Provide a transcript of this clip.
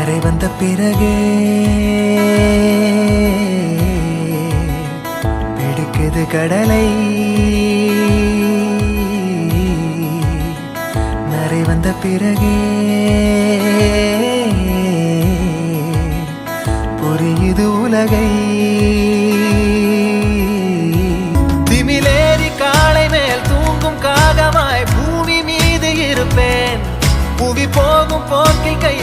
நரை வந்த பிறகே பிடிக்குது கடலை. நரை வந்த பிறகே புரியுது உலகை. திமிலேறி காளை மேல் தூங்கும் காகமாய் பூமி மீது இருப்பேன். புவி போகும் போக்கில் கை